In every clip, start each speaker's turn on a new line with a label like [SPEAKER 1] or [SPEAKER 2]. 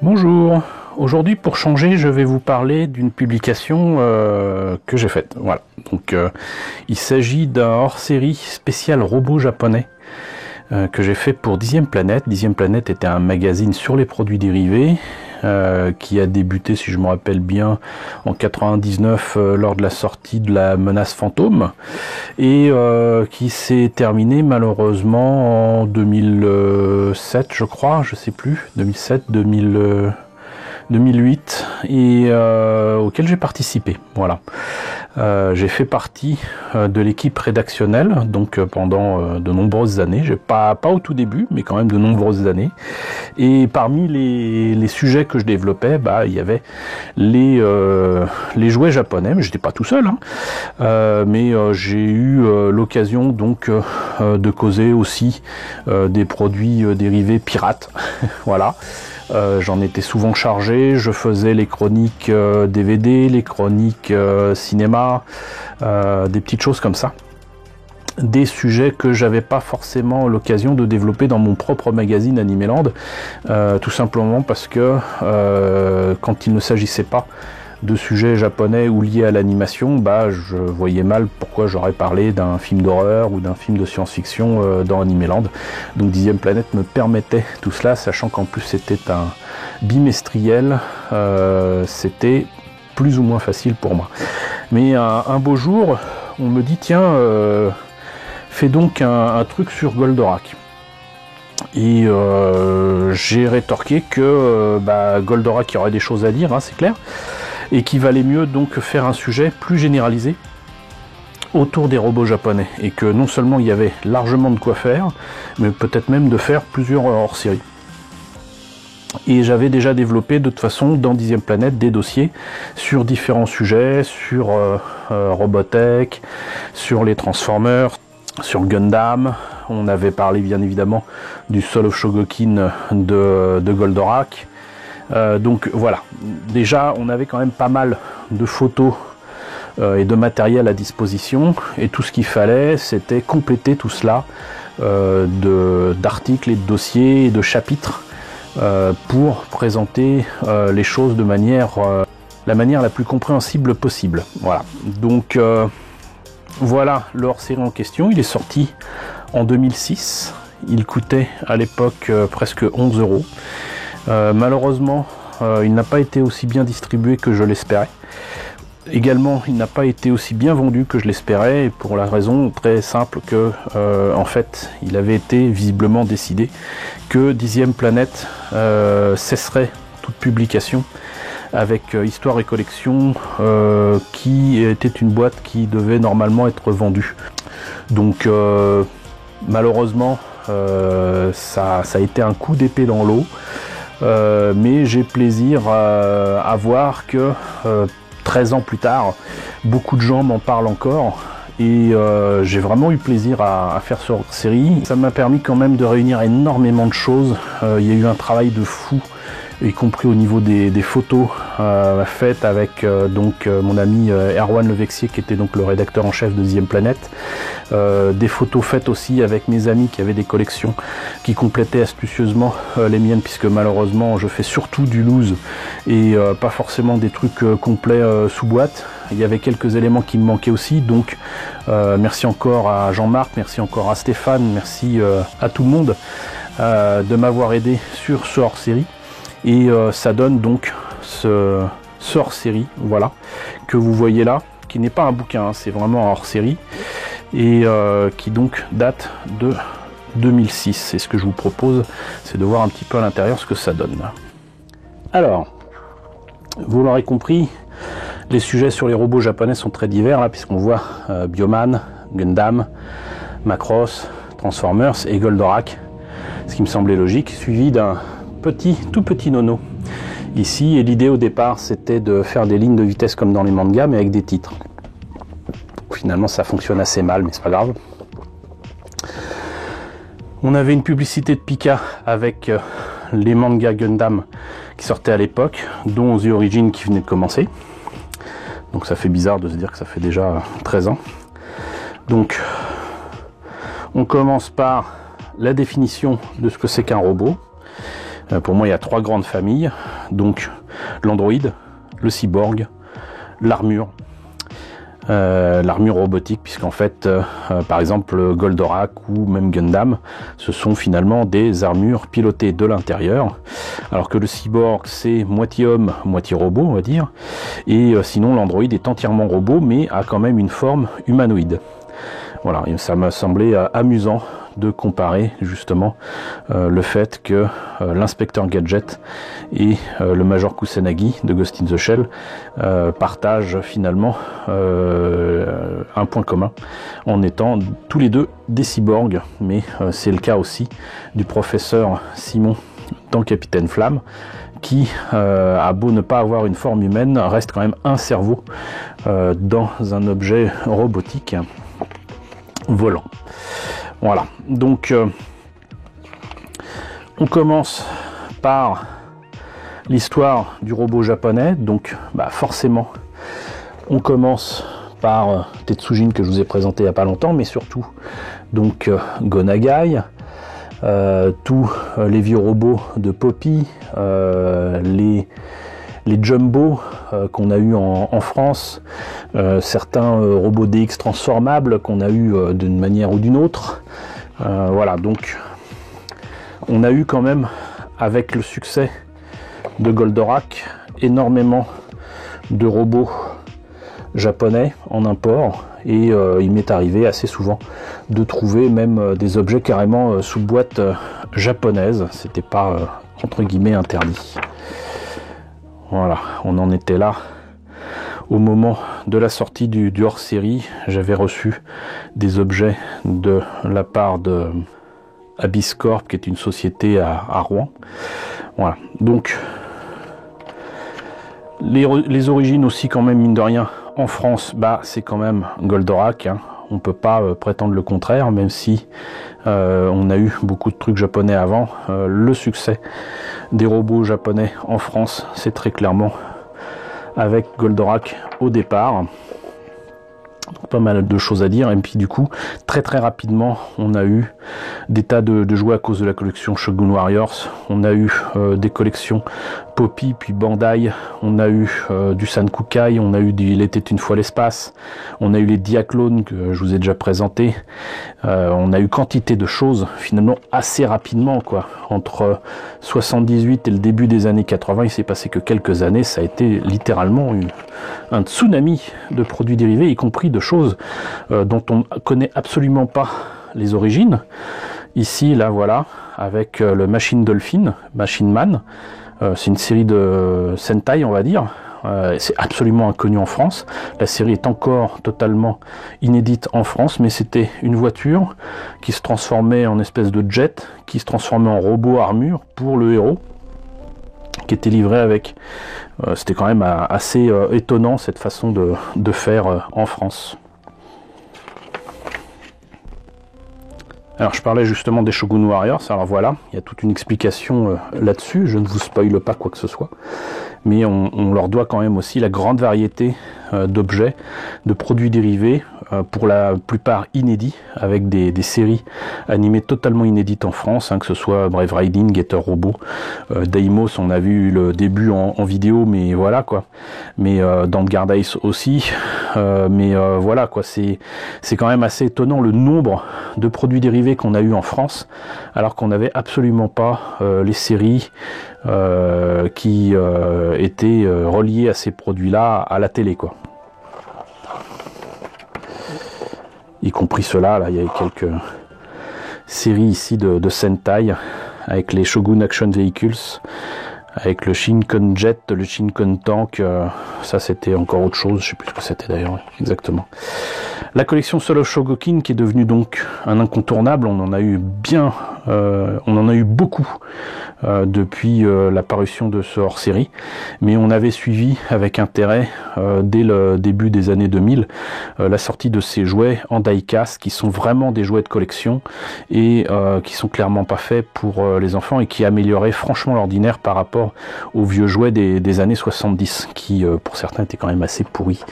[SPEAKER 1] Bonjour, aujourd'hui pour changer je vais vous parler d'une publication que j'ai faite. Voilà. Donc il s'agit d'un hors-série spécial robot japonais que j'ai fait pour Dixième Planète. Dixième Planète était un magazine sur les produits dérivés qui a débuté, si je me rappelle bien, en 99 lors de la sortie de la menace fantôme et qui s'est terminé malheureusement en 2007 je crois, je sais plus, 2007, 2008 et auquel j'ai participé. Voilà. J'ai fait partie de l'équipe rédactionnelle donc pendant de nombreuses années. Pas au tout début, mais quand même de nombreuses années. Et parmi les sujets que je développais, il y avait les jouets japonais. Mais j'étais pas tout seul, hein. Mais j'ai eu l'occasion donc de causer aussi des produits dérivés pirates. Voilà. J'en étais souvent chargé, je faisais les chroniques DVD, les chroniques cinéma, des petites choses comme ça. Des sujets que j'avais pas forcément l'occasion de développer dans mon propre magazine Animeland, tout simplement parce que quand il ne s'agissait pas de sujets japonais ou liés à l'animation, je voyais mal pourquoi j'aurais parlé d'un film d'horreur ou d'un film de science-fiction dans Animeland. Donc Dixième Planète me permettait tout cela, sachant qu'en plus c'était un bimestriel, c'était plus ou moins facile pour moi. Mais un beau jour, on me dit tiens, fais donc un truc sur Goldorak. Et j'ai rétorqué que Goldorak, il y aurait des choses à dire, hein, c'est clair, et qu'il valait mieux donc faire un sujet plus généralisé autour des robots japonais, et que non seulement il y avait largement de quoi faire, mais peut-être même de faire plusieurs hors-série. Et j'avais déjà développé de toute façon dans Dixième Planète des dossiers sur différents sujets, sur Robotech, sur les Transformers, sur Gundam. On avait parlé bien évidemment du Soul of Shogokin de Goldorak. Donc voilà, déjà on avait quand même pas mal de photos et de matériel à disposition, et tout ce qu'il fallait c'était compléter tout cela d'articles et de dossiers et de chapitres pour présenter les choses de la manière la plus compréhensible possible. Voilà, donc voilà le hors-série en question. Il est sorti en 2006, il coûtait à l'époque presque 11 €. Malheureusement, il n'a pas été aussi bien distribué que je l'espérais. Également, il n'a pas été aussi bien vendu que je l'espérais, et pour la raison très simple que, en fait, il avait été visiblement décidé que Dixième Planète cesserait toute publication avec Histoire et Collection, qui était une boîte qui devait normalement être vendue. Donc, malheureusement, ça a été un coup d'épée dans l'eau. Mais j'ai plaisir à voir que 13 ans plus tard, beaucoup de gens m'en parlent encore, et j'ai vraiment eu plaisir à faire cette série. Ça m'a permis quand même de réunir énormément de choses. Il y a eu un travail de fou, y compris au niveau des photos faites avec mon ami Erwan Levexier, qui était donc le rédacteur en chef de Dixième Planète. Des photos faites aussi avec mes amis qui avaient des collections qui complétaient astucieusement les miennes, puisque malheureusement je fais surtout du loose et pas forcément des trucs complets sous boîte. Il y avait quelques éléments qui me manquaient aussi, donc merci encore à Jean-Marc, merci encore à Stéphane, merci à tout le monde de m'avoir aidé sur ce hors-série. Et ça donne donc ce hors-série, voilà, que vous voyez là, qui n'est pas un bouquin, hein, c'est vraiment un hors-série, et qui donc date de 2006. Et ce que je vous propose, c'est de voir un petit peu à l'intérieur ce que ça donne. Alors, vous l'aurez compris, les sujets sur les robots japonais sont très divers, là, puisqu'on voit Bioman, Gundam, Macross, Transformers et Goldorak, ce qui me semblait logique, suivi d'un tout petit nono ici. Et l'idée au départ c'était de faire des lignes de vitesse comme dans les mangas, mais avec des titres. Finalement ça fonctionne assez mal, mais c'est pas grave. On avait une publicité de Pika avec les mangas Gundam qui sortaient à l'époque, dont The Origin qui venait de commencer. Donc ça fait bizarre de se dire que ça fait déjà 13 ans. Donc on commence par la définition de ce que c'est qu'un robot. Pour moi, il y a 3 grandes familles, donc l'androïde, le cyborg, l'armure. L'armure robotique, puisqu'en fait, par exemple, Goldorak ou même Gundam, ce sont finalement des armures pilotées de l'intérieur, alors que le cyborg, c'est moitié homme, moitié robot, on va dire, et sinon l'androïde est entièrement robot, mais a quand même une forme humanoïde. Voilà, et ça m'a semblé amusant de comparer justement le fait que l'inspecteur Gadget et le Major Kusanagi de Ghost in the Shell partagent finalement un point commun en étant tous les deux des cyborgs, mais c'est le cas aussi du professeur Simon dans Capitaine Flamme, qui a beau ne pas avoir une forme humaine, reste quand même un cerveau dans un objet robotique volant. Voilà, donc on commence par l'histoire du robot japonais. Donc forcément on commence par Tetsujin, que je vous ai présenté il n'y a pas longtemps, mais surtout donc Go Nagai, tous les vieux robots de Poppy, les Jumbo qu'on a eu en France, certains robots DX transformables qu'on a eu d'une manière ou d'une autre. Voilà, donc on a eu quand même, avec le succès de Goldorak, énormément de robots japonais en import, et il m'est arrivé assez souvent de trouver même des objets carrément sous boîte japonaise. C'était pas entre guillemets interdit. Voilà, on en était là au moment de la sortie du hors-série. J'avais reçu des objets de la part de Abyss Corp, qui est une société à Rouen. Voilà, donc les origines aussi quand même, mine de rien, en France, c'est quand même Goldorak, hein. On peut pas prétendre le contraire, même si on a eu beaucoup de trucs japonais avant. Le succès des robots japonais en France, c'est très clairement avec Goldorak au départ. Donc, pas mal de choses à dire, et puis du coup très rapidement on a eu des tas de jouets à cause de la collection Shogun Warriors. On a eu des collections Poppy, puis Bandai, on a eu du Sankukai, on a eu Il était une fois l'espace, on a eu les Diaclones que je vous ai déjà présenté, on a eu quantité de choses finalement assez rapidement, quoi. Entre 78 et le début des années 80, il s'est passé que quelques années, ça a été littéralement un tsunami de produits dérivés, y compris de choses dont on ne connaît absolument pas les origines. Ici, là, voilà, avec le Machine Dolphin, Machine Man. C'est une série de Sentai, on va dire. C'est absolument inconnu en France. La série est encore totalement inédite en France, mais c'était une voiture qui se transformait en espèce de jet, qui se transformait en robot armure pour le héros, qui était livré avec... c'était quand même assez étonnant, cette façon de faire en France. Alors je parlais justement des Shogun Warriors, alors voilà, il y a toute une explication là-dessus, je ne vous spoile pas quoi que ce soit, mais on leur doit quand même aussi la grande variété d'objets, de produits dérivés, pour la plupart inédits, avec des séries animées totalement inédites en France, hein, que ce soit Brave Riding, Getter Robot, Deimos, on a vu le début en vidéo, mais voilà quoi, mais dans Guard Ice aussi, mais voilà quoi, c'est quand même assez étonnant le nombre de produits dérivés qu'on a eu en France, alors qu'on n'avait absolument pas les séries qui étaient reliées à ces produits-là à la télé, quoi. Y compris cela, là, il y a quelques séries ici de Sentai, avec les Shogun Action Vehicles, avec le Shinkon Jet, le Shinkon Tank, ça c'était encore autre chose, je sais plus ce que c'était d'ailleurs exactement. La collection Soul of Shogokin, qui est devenue donc un incontournable, on en a eu beaucoup depuis la parution de ce hors-série, mais on avait suivi avec intérêt dès le début des années 2000 la sortie de ces jouets en die-cast, qui sont vraiment des jouets de collection et qui sont clairement pas faits pour les enfants, et qui amélioraient franchement l'ordinaire par rapport aux vieux jouets des années 70, qui pour certains étaient quand même assez pourris.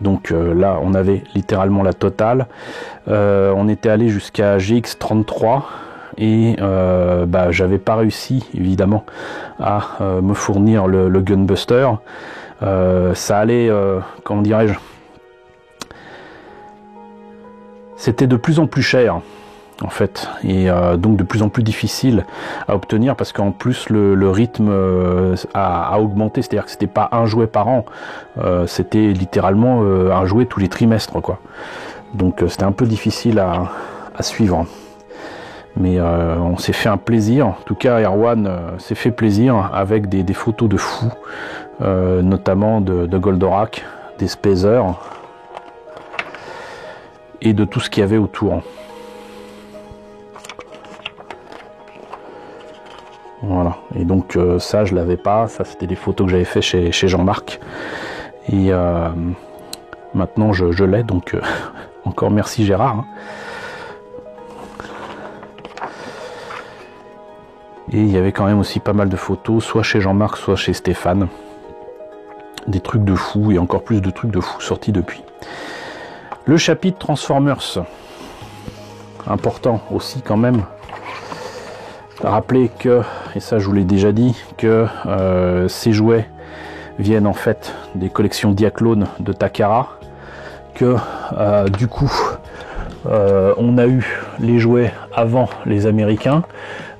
[SPEAKER 1] Donc là on avait littéralement la totale, on était allé jusqu'à GX33, et bah, j'avais pas réussi évidemment à me fournir le Gunbuster. Ça allait, comment dirais-je, c'était de plus en plus cher en fait, et donc de plus en plus difficile à obtenir, parce qu'en plus le rythme a augmenté, c'est-à-dire que c'était pas un jouet par an, c'était littéralement un jouet tous les trimestres, quoi. Donc c'était un peu difficile à suivre. Mais on s'est fait un plaisir, en tout cas Erwan s'est fait plaisir avec des photos de fous, notamment de Goldorak, des Spacers et de tout ce qu'il y avait autour. Voilà, et donc ça je l'avais pas, ça c'était des photos que j'avais fait chez Jean-Marc, et maintenant je l'ai, donc encore merci Gérard, hein. Et il y avait quand même aussi pas mal de photos, soit chez Jean-Marc, soit chez Stéphane, des trucs de fou, et encore plus de trucs de fou sortis depuis. Le chapitre Transformers, important aussi quand même. Rappelez que, et ça je vous l'ai déjà dit, que ces jouets viennent en fait des collections Diaclone de Takara, que du coup on a eu les jouets avant les Américains,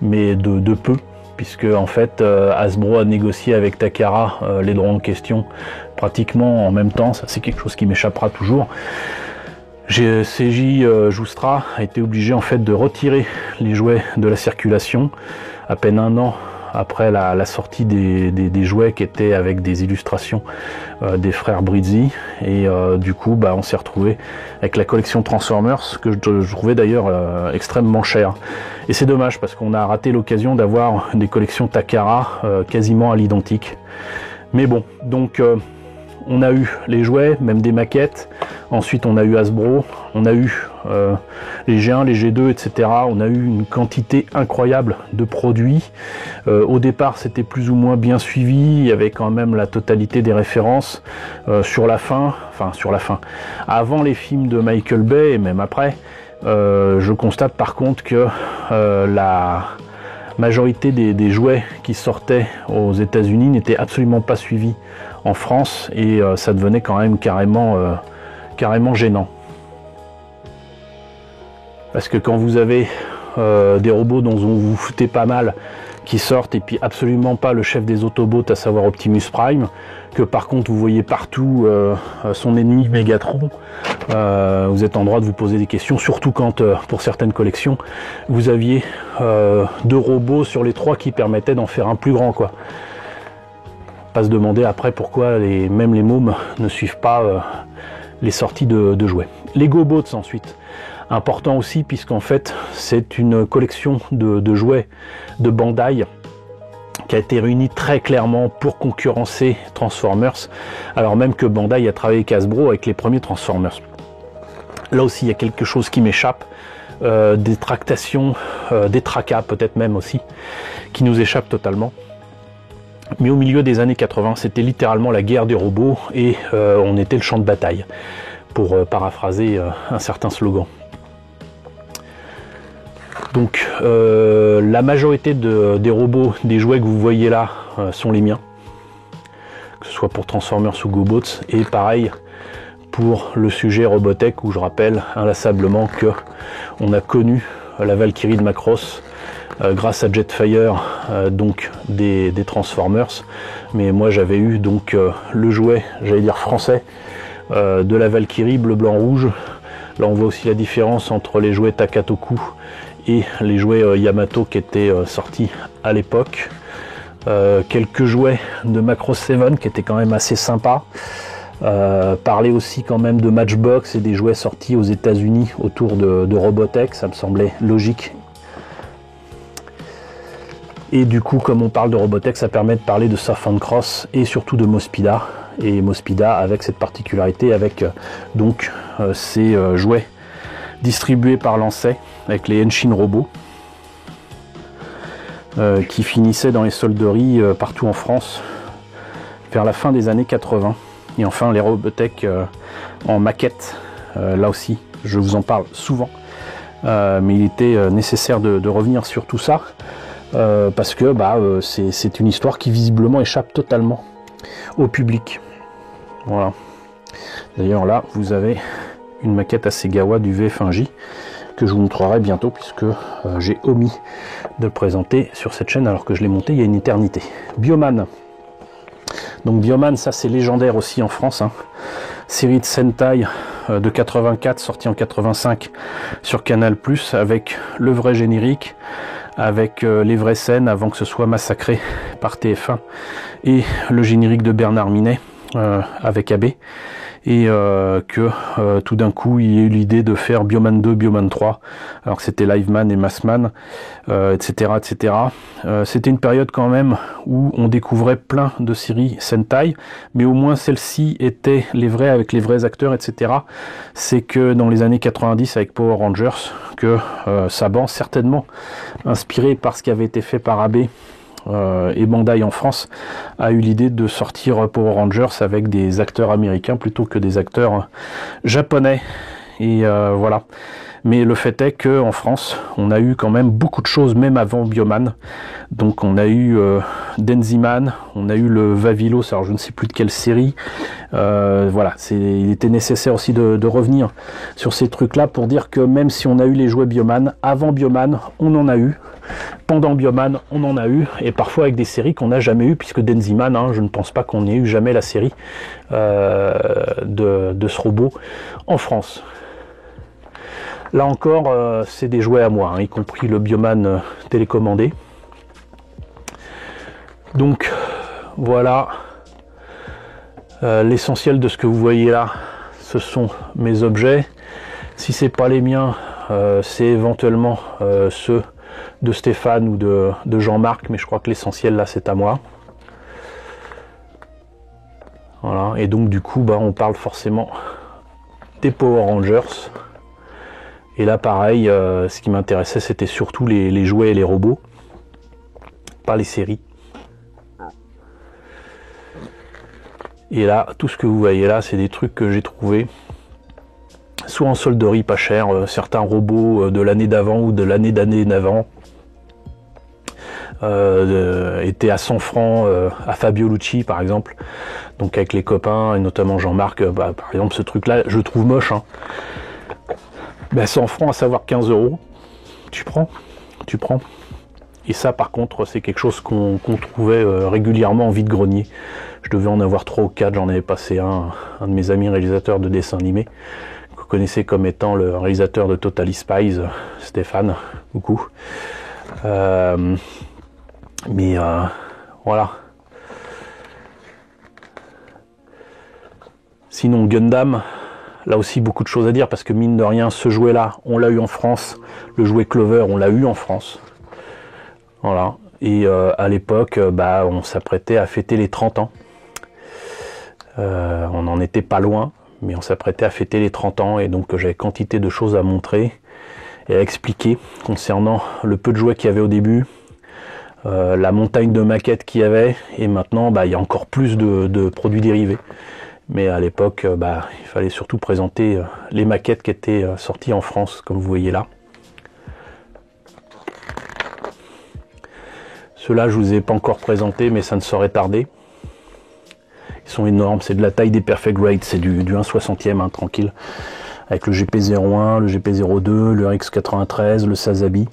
[SPEAKER 1] mais de peu, puisque en fait Hasbro a négocié avec Takara les droits en question pratiquement en même temps. Ça c'est quelque chose qui m'échappera toujours. CJ Joustra a été obligé en fait de retirer les jouets de la circulation à peine un an après la sortie des jouets qui étaient avec des illustrations des frères Brizzi, et du coup bah, on s'est retrouvé avec la collection Transformers, que je trouvais d'ailleurs extrêmement chère, et c'est dommage parce qu'on a raté l'occasion d'avoir des collections Takara quasiment à l'identique. Mais bon, donc on a eu les jouets, même des maquettes. Ensuite, on a eu Hasbro, on a eu les G1, les G2, etc. On a eu une quantité incroyable de produits. Au départ, c'était plus ou moins bien suivi. Il y avait quand même la totalité des références. Sur la fin, avant les films de Michael Bay et même après, je constate par contre que la majorité des jouets qui sortaient aux États-Unis n'étaient absolument pas suivis en France, et ça devenait quand même carrément gênant. Parce que quand vous avez des robots dont vous vous foutez pas mal qui sortent, et puis absolument pas le chef des Autobots, à savoir Optimus Prime, que par contre vous voyez partout son ennemi Megatron, vous êtes en droit de vous poser des questions, surtout quand pour certaines collections vous aviez 2 robots sur les 3 qui permettaient d'en faire un plus grand, quoi. Pas se demander après pourquoi même les mômes ne suivent pas les sorties de jouets. Les GoBots ensuite, important aussi, puisqu'en fait c'est une collection de jouets de Bandai qui a été réunie très clairement pour concurrencer Transformers, alors même que Bandai a travaillé avec Hasbro avec les premiers Transformers. Là aussi il y a quelque chose qui m'échappe, des tractations, des tracas peut-être même aussi, qui nous échappent totalement. Mais au milieu des années 80, c'était littéralement la guerre des robots, et on était le champ de bataille, pour paraphraser un certain slogan. Donc la majorité des robots, des jouets que vous voyez là, sont les miens, que ce soit pour Transformers ou GoBots, et pareil pour le sujet Robotech, où je rappelle inlassablement que on a connu la Valkyrie de Macross grâce à Jetfire, donc des Transformers, mais moi j'avais eu donc le jouet, j'allais dire français, de la Valkyrie bleu blanc rouge. Là on voit aussi la différence entre les jouets Takatoku et les jouets Yamato qui étaient sortis à l'époque. Quelques jouets de Macross 7 qui étaient quand même assez sympas. Parler aussi quand même de Matchbox et des jouets sortis aux États-Unis autour de Robotech, ça me semblait logique. Et du coup, comme on parle de Robotech, ça permet de parler de Surf and Cross et surtout de Mospida. Et Mospida avec cette particularité, avec donc ces jouets distribués par Lancet avec les Henshin robots, qui finissaient dans les solderies partout en France vers la fin des années 80. Et enfin les Robotech en maquette, là aussi je vous en parle souvent, mais il était nécessaire de revenir sur tout ça, parce que c'est une histoire qui visiblement échappe totalement au public. Voilà. D'ailleurs là, vous avez une maquette Hasegawa du VF1J que je vous montrerai bientôt, puisque j'ai omis de le présenter sur cette chaîne alors que je l'ai monté il y a une éternité. Bioman. Donc Bioman, ça c'est légendaire aussi en France, hein. Série de Sentai de 84, sortie en 85 sur Canal+, avec le vrai générique, avec les vraies scènes avant que ce soit massacré par TF1, et le générique de Bernard Minet avec AB, et que tout d'un coup il y a eu l'idée de faire Bioman 2, Bioman 3, alors que c'était Liveman et Massman, etc. etc. C'était une période quand même où on découvrait plein de séries Sentai, mais au moins celles-ci étaient les vraies avec les vrais acteurs, etc. C'est que dans les années 90 avec Power Rangers, que Saban, certainement inspiré par ce qui avait été fait par AB et Bandai en France, a eu l'idée de sortir Power Rangers avec des acteurs américains plutôt que des acteurs japonais, et voilà. Mais le fait est que en France, on a eu quand même beaucoup de choses, même avant Bioman. Donc on a eu Denziman, on a eu le Vavilos, alors je ne sais plus de quelle série. Voilà, il était nécessaire aussi de revenir sur ces trucs-là pour dire que même si on a eu les jouets Bioman, avant Bioman, on en a eu. Pendant Bioman, on en a eu, et parfois avec des séries qu'on n'a jamais eu, puisque Denziman, hein, je ne pense pas qu'on ait eu jamais la série de ce robot en France. Là encore, c'est des jouets à moi, hein, y compris le Bioman télécommandé. Donc voilà, l'essentiel de ce que vous voyez là, ce sont mes objets. Si c'est pas les miens, c'est éventuellement ceux de Stéphane ou de Jean-Marc, mais je crois que l'essentiel là c'est à moi. Voilà, et donc du coup on parle forcément des Power Rangers. Et là pareil, ce qui m'intéressait c'était surtout les jouets et les robots, pas les séries. Et là, tout ce que vous voyez là, c'est des trucs que j'ai trouvé soit en solderie pas cher, certains robots de l'année d'avant ou de l'année d'avant étaient à 100 francs à Fabio Lucci par exemple, donc avec les copains et notamment Jean-Marc. Par exemple ce truc là je trouve moche, hein. 100 francs, à savoir 15 €, tu prends. Et ça par contre c'est quelque chose qu'on trouvait régulièrement en vide-grenier. Je devais en avoir 3 ou 4, j'en avais passé un de mes amis réalisateurs de dessins animés, que vous connaissez comme étant le réalisateur de Totally Spies, Stéphane, coucou. Voilà. Sinon Gundam, là aussi beaucoup de choses à dire, parce que mine de rien, ce jouet là, on l'a eu en France, le jouet Clover, on l'a eu en France. Voilà. Et à l'époque, on s'apprêtait à fêter les 30 ans. On n'en était pas loin, mais on s'apprêtait à fêter les 30 ans, et donc j'avais quantité de choses à montrer et à expliquer concernant le peu de jouets qu'il y avait au début, la montagne de maquettes qu'il y avait, et maintenant il y a encore plus de produits dérivés. Mais à l'époque, il fallait surtout présenter les maquettes qui étaient sorties en France, comme vous voyez là. Ceux-là, je vous ai pas encore présenté, mais ça ne saurait tarder. Ils sont énormes, c'est de la taille des Perfect Grade, c'est du 1/60e, hein, tranquille. Avec le GP01, le GP02, le RX93, le Sazabi.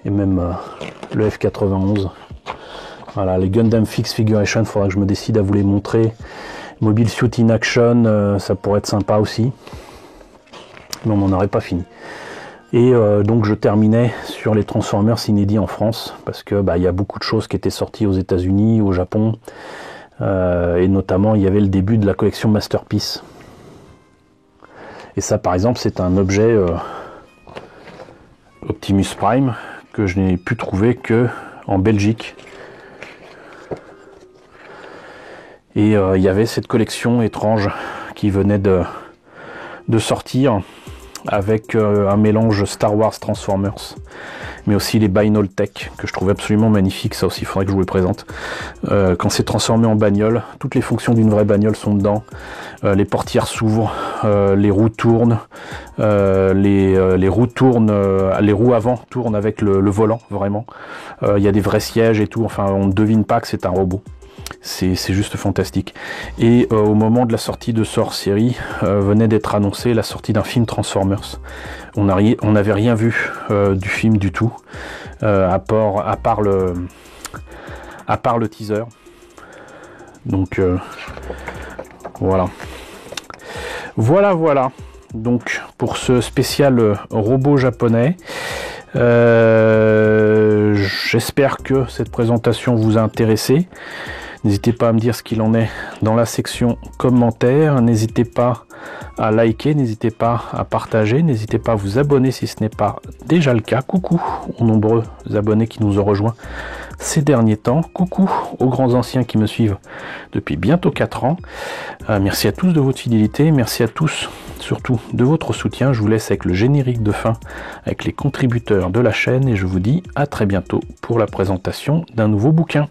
[SPEAKER 1] Et même le F91. Voilà, les Gundam Fix Figuration, il faudra que je me décide à vous les montrer. Mobile Suit in Action, ça pourrait être sympa aussi. Mais on n'en aurait pas fini. Et donc je terminais sur les Transformers inédits en France, parce que y a beaucoup de choses qui étaient sorties aux États-Unis, au Japon, et notamment il y avait le début de la collection Masterpiece. Et ça par exemple c'est un objet Optimus Prime que je n'ai pu trouver que en Belgique. Et il y avait cette collection étrange qui venait de sortir. avec un mélange Star Wars Transformers, mais aussi les Binaltech que je trouve absolument magnifiques. Ça aussi, il faudrait que je vous les présente. Quand c'est transformé en bagnole, toutes les fonctions d'une vraie bagnole sont dedans. Les portières s'ouvrent, les roues tournent, les roues avant tournent avec le volant, vraiment. Il y a des vrais sièges et tout. Enfin, on ne devine pas que c'est un robot. C'est juste fantastique. Et au moment de la sortie de ce hors-série, venait d'être annoncée la sortie d'un film Transformers. On n'avait rien vu du film du tout, à part le teaser. Donc voilà. Voilà. Donc pour ce spécial robot japonais, j'espère que cette présentation vous a intéressé. N'hésitez pas à me dire ce qu'il en est dans la section commentaires. N'hésitez pas à liker, n'hésitez pas à partager, n'hésitez pas à vous abonner si ce n'est pas déjà le cas. Coucou aux nombreux abonnés qui nous ont rejoints ces derniers temps. Coucou aux grands anciens qui me suivent depuis bientôt 4 ans. Merci à tous de votre fidélité, merci à tous surtout de votre soutien. Je vous laisse avec le générique de fin, avec les contributeurs de la chaîne, et je vous dis à très bientôt pour la présentation d'un nouveau bouquin.